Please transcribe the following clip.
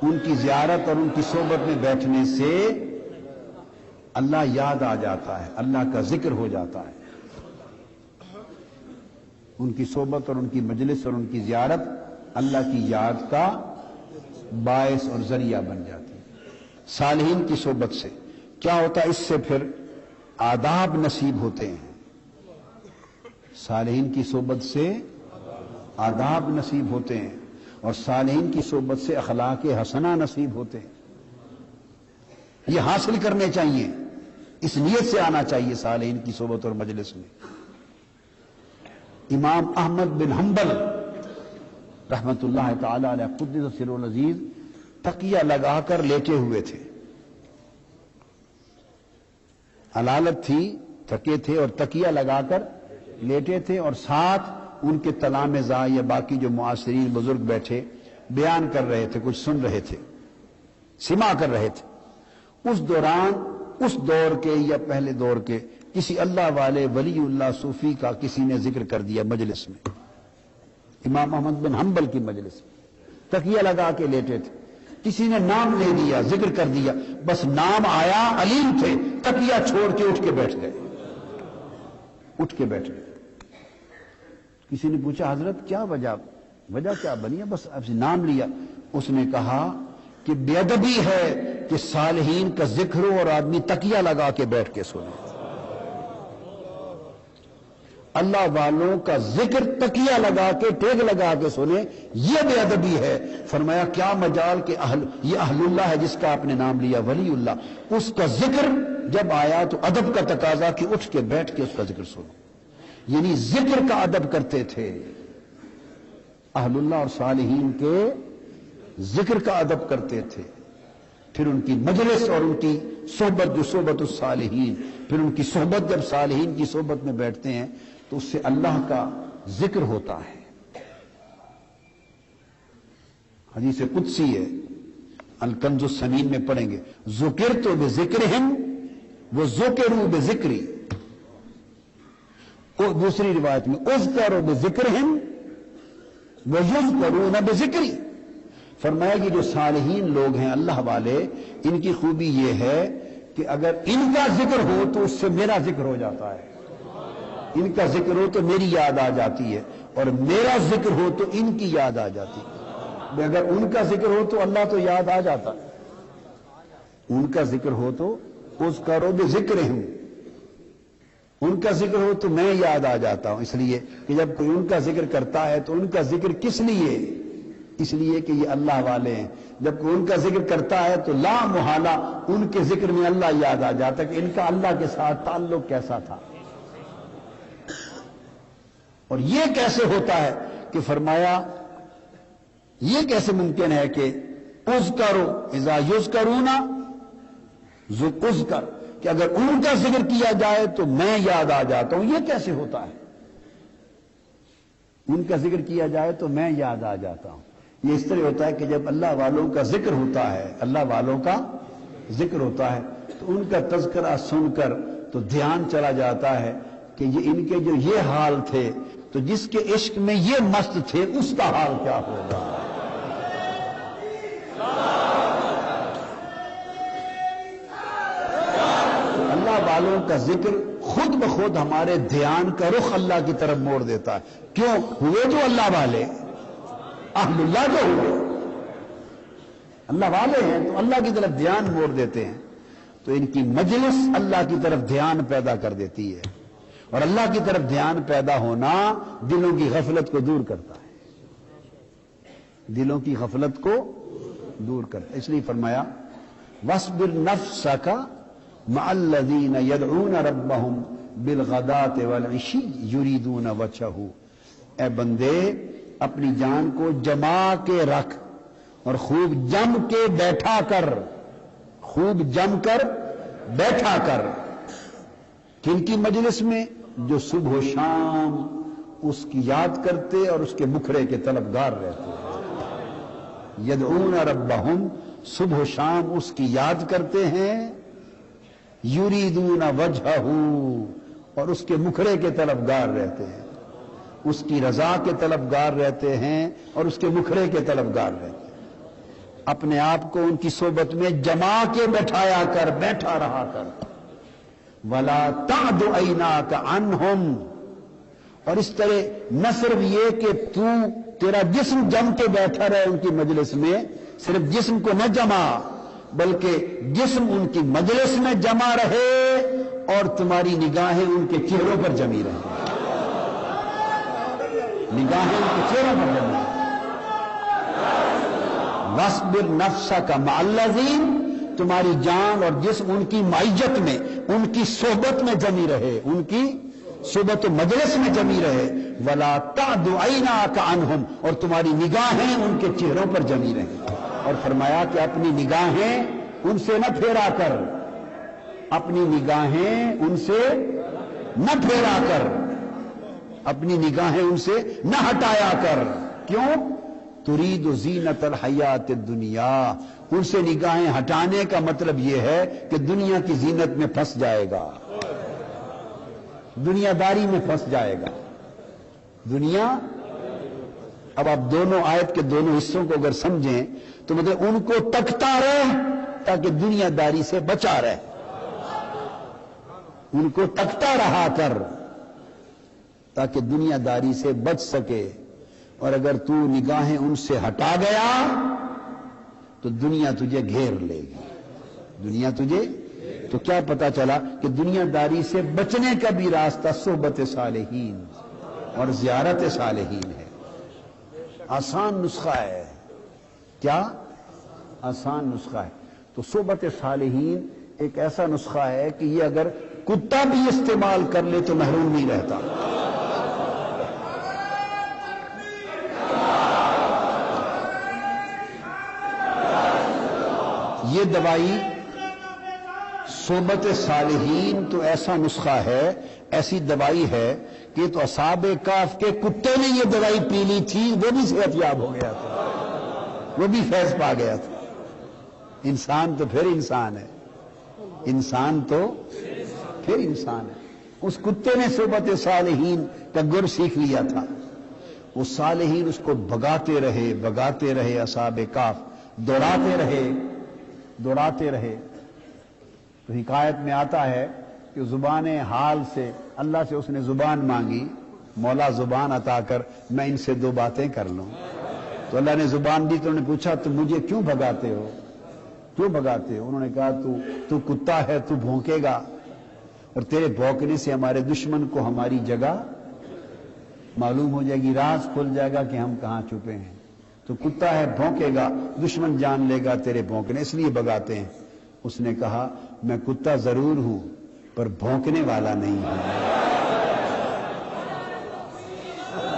ان کی زیارت اور ان کی صحبت میں بیٹھنے سے اللہ یاد آ جاتا ہے، اللہ کا ذکر ہو جاتا ہے۔ ان کی صحبت اور ان کی مجلس اور ان کی زیارت اللہ کی یاد کا باعث اور ذریعہ بن جاتی ہے۔ صالحین کی صحبت سے کیا ہوتا ہے؟ اس سے پھر آداب نصیب ہوتے ہیں۔ صالحین کی صحبت سے آداب نصیب ہوتے ہیں، اور صالحین کی صحبت سے اخلاق حسنہ نصیب ہوتے ہیں۔ یہ حاصل کرنے چاہیے، اس نیت سے آنا چاہیے صالحین کی صحبت اور مجلس میں۔ امام احمد بن حنبل رحمت اللہ تعالی علیہ قدس سرہ العزیز تکیہ لگا کر لیٹے ہوئے تھے، علالت تھی، تھکے تھے اور تکیہ لگا کر لیٹے تھے، اور ساتھ ان کے تلامذہ یا باقی جو معاصرین بزرگ بیٹھے بیان کر رہے تھے، کچھ سن رہے تھے، سماع کر رہے تھے۔ اس دوران اس دور کے یا پہلے دور کے کسی اللہ والے ولی اللہ صوفی کا کسی نے ذکر کر دیا مجلس میں، امام احمد بن حنبل کی مجلس میں تکیہ لگا کے لیٹے تھے، کسی نے نام لے دیا، ذکر کر دیا، بس نام آیا، علیم تھے، تکیہ چھوڑ کے اٹھ کے بیٹھ گئے، اٹھ کے بیٹھ گئے۔ کسی نے پوچھا حضرت کیا وجہ کیا بنی ہے؟ بس اب نام لیا۔ اس نے کہا کہ بے ادبی ہے کہ صالحین کا ذکر ہو اور آدمی تکیہ لگا کے بیٹھ کے سنے۔ اللہ والوں کا ذکر تکیہ لگا کے، ٹیک لگا کے سنے، یہ بے ادبی ہے۔ فرمایا کیا مجال کہ یہ اہل اللہ ہے جس کا آپ نے نام لیا، ولی اللہ، اس کا ذکر جب آیا تو ادب کا تقاضا کہ اٹھ کے بیٹھ کے اس کا ذکر سنو، یعنی ذکر کا ادب کرتے تھے۔ اہل اللہ اور صالحین کے ذکر کا ادب کرتے تھے، پھر ان کی مجلس اور ان کی صحبت جو صحبت الصالحین، پھر ان کی صحبت جب صالحین کی صحبت میں بیٹھتے ہیں تو اس سے اللہ کا ذکر ہوتا ہے۔ حدیث قدسی ہے، الکنز الثمین میں پڑھیں گے، ذکرت بذکرہم وذکروا بذکری، دوسری روایت میں اذکر بذکرہم ویذکرون بذکری۔ فرمایا کہ جو صالحین لوگ ہیں اللہ والے، ان کی خوبی یہ ہے کہ اگر ان کا ذکر ہو تو اس سے میرا ذکر ہو جاتا ہے، ان کا ذکر ہو تو میری یاد آ جاتی ہے، اور میرا ذکر ہو تو ان کی یاد آ جاتی ہے۔ اگر ان کا ذکر ہو تو اللہ تو یاد آ جاتا ہے، ان کا ذکر ہو تو اذکروا بذکرہم، ان کا ذکر ہو تو میں یاد آ جاتا ہوں۔ اس لیے کہ جب کوئی ان کا ذکر کرتا ہے تو ان کا ذکر کس لیے؟ اس لیے کہ یہ اللہ والے ہیں۔ جب کوئی ان کا ذکر کرتا ہے تو لا محالہ ان کے ذکر میں اللہ یاد آ جاتا ہے کہ ان کا اللہ کے ساتھ تعلق کیسا تھا۔ اور یہ کیسے ہوتا ہے کہ فرمایا یہ کیسے ممکن ہے کہ اذکروا اذا یذکرون اذکر، کہ اگر ان کا ذکر کیا جائے تو میں یاد آ جاتا ہوں، یہ کیسے ہوتا ہے؟ ان کا ذکر کیا جائے تو میں یاد آ جاتا ہوں۔ یہ اس طرح ہوتا ہے کہ جب اللہ والوں کا ذکر ہوتا ہے، اللہ والوں کا ذکر ہوتا ہے تو ان کا تذکرہ سن کر تو دھیان چلا جاتا ہے کہ یہ ان کے جو یہ حال تھے تو جس کے عشق میں یہ مست تھے اس کا حال کیا ہوگا۔ اللہ والوں کا ذکر خود بخود ہمارے دھیان کا رخ اللہ کی طرف موڑ دیتا ہے۔ کیوں؟ ہوئے جو اللہ والے، اہل اللہ جو ہوئے، اللہ والے ہیں تو اللہ کی طرف دھیان موڑ دیتے ہیں، تو ان کی مجلس اللہ کی طرف دھیان پیدا کر دیتی ہے، اور اللہ کی طرف دھیان پیدا ہونا دلوں کی غفلت کو دور کرتا ہے، دلوں کی غفلت کو دور کرتا ہے۔ اس لیے فرمایا وَاصْبِرْ نَفْسَكَ مَعَ الَّذِينَ يَدْعُونَ رَبَّهُمْ بِالْغَدَاةِ وَالْعِشِيِّ يُرِيدُونَ وَجْهَهُ، اے بندے اپنی جان کو جما کے رکھ اور خوب جم کے بیٹھا کر، خوب جم کر بیٹھا کر، کن کی مجلس میں؟ جو صبح و شام اس کی یاد کرتے اور اس کے مکھڑے کے طلبگار رہتے ہیں۔ یدعون ربہم، صبح و شام اس کی یاد کرتے ہیں، یریدون وجہہ، اور اس کے مکھڑے کے طلبگار رہتے ہیں، اس کی رضا کے طلبگار رہتے ہیں اور اس کے مکھڑے کے طلبگار رہتے ہیں۔ اپنے آپ کو ان کی صحبت میں جما کے بیٹھایا کر، بیٹھا رہا کر. ولا تعد عیناک عنہم، اور اس طرح نہ صرف یہ کہ تیرا جسم جم کے بیٹھا رہے ان کی مجلس میں، صرف جسم کو نہ جما بلکہ جسم ان کی مجلس میں جمع رہے اور تمہاری نگاہیں ان کے چہروں پر جمی رہیں. نگاہیں ان کے چہروں پر جمی رہیں. وَاصْبِرْ نَفْسَكَ مَعَ الَّذِينَ، تمہاری جان اور جسم ان کی معیت میں، ان کی صحبت میں جمی رہے، ان کی صحبت و مجلس میں جمی رہے. وَلَا تَعْدُ عَيْنَاكَ عَنْهُمْ، اور تمہاری نگاہیں ان کے چہروں پر جمی رہیں. اور فرمایا کہ اپنی نگاہیں ان سے نہ پھیرا کر، اپنی نگاہیں ان سے نہ پھیرا کر، اپنی نگاہیں ان سے نہ ہٹایا کر. کیوں؟ ترید زینت الحیات الدنیا، ان سے نگاہیں ہٹانے کا مطلب یہ ہے کہ دنیا کی زینت میں پھنس جائے گا، دنیا داری میں پھنس جائے گا. دنیا، اب آپ دونوں آیت کے دونوں حصوں کو اگر سمجھیں تو مطلب ان کو تکتا رہے تاکہ دنیا داری سے بچا رہے، ان کو تکتا رہا کر تاکہ دنیا داری سے بچ سکے. اور اگر تو نگاہیں ان سے ہٹا گیا تو دنیا تجھے گھیر لے گی. دنیا تجھے، تو کیا پتا چلا کہ دنیا داری سے بچنے کا بھی راستہ صحبت صالحین اور زیارت صالحین ہے. آسان نسخہ ہے. کیا آسان نسخہ ہے؟ تو صحبت صالحین ایک ایسا نسخہ ہے کہ یہ اگر کتا بھی استعمال کر لے تو محروم نہیں رہتا. یہ دوائی صحبت صالحین تو ایسا نسخہ ہے، ایسی دوائی ہے کہ تو اصحاب کہف کے کتے نے یہ دوائی پی لی تھی، وہ بھی صحت یاب ہو گیا تھا، وہ بھی فیض پا گیا تھا. انسان تو پھر انسان ہے، انسان تو پھر انسان ہے. اس کتے نے صحبت صالحین کا گر سیکھ لیا تھا. وہ صالحین اس کو بھگاتے رہے، اصحاب کہف دوڑاتے رہے. تو حکایت میں آتا ہے کہ زبان حال سے اللہ سے اس نے زبان مانگی، مولا زبان عطا کر میں ان سے دو باتیں کر لوں. تو اللہ نے زبان دی. تو انہوں نے پوچھا تم مجھے کیوں بھگاتے ہو؟ انہوں نے کہا تو کتا ہے، تو بھونکے گا اور تیرے بھونکنے سے ہمارے دشمن کو ہماری جگہ معلوم ہو جائے گی، راز کھل جائے گا کہ ہم کہاں چھپے ہیں. تو کتا ہے، بھونکے گا، دشمن جان لے گا تیرے بھونکنے، اس لیے بھگاتے ہیں. اس نے کہا میں کتا ضرور ہوں پر بھونکنے والا نہیں ہوں.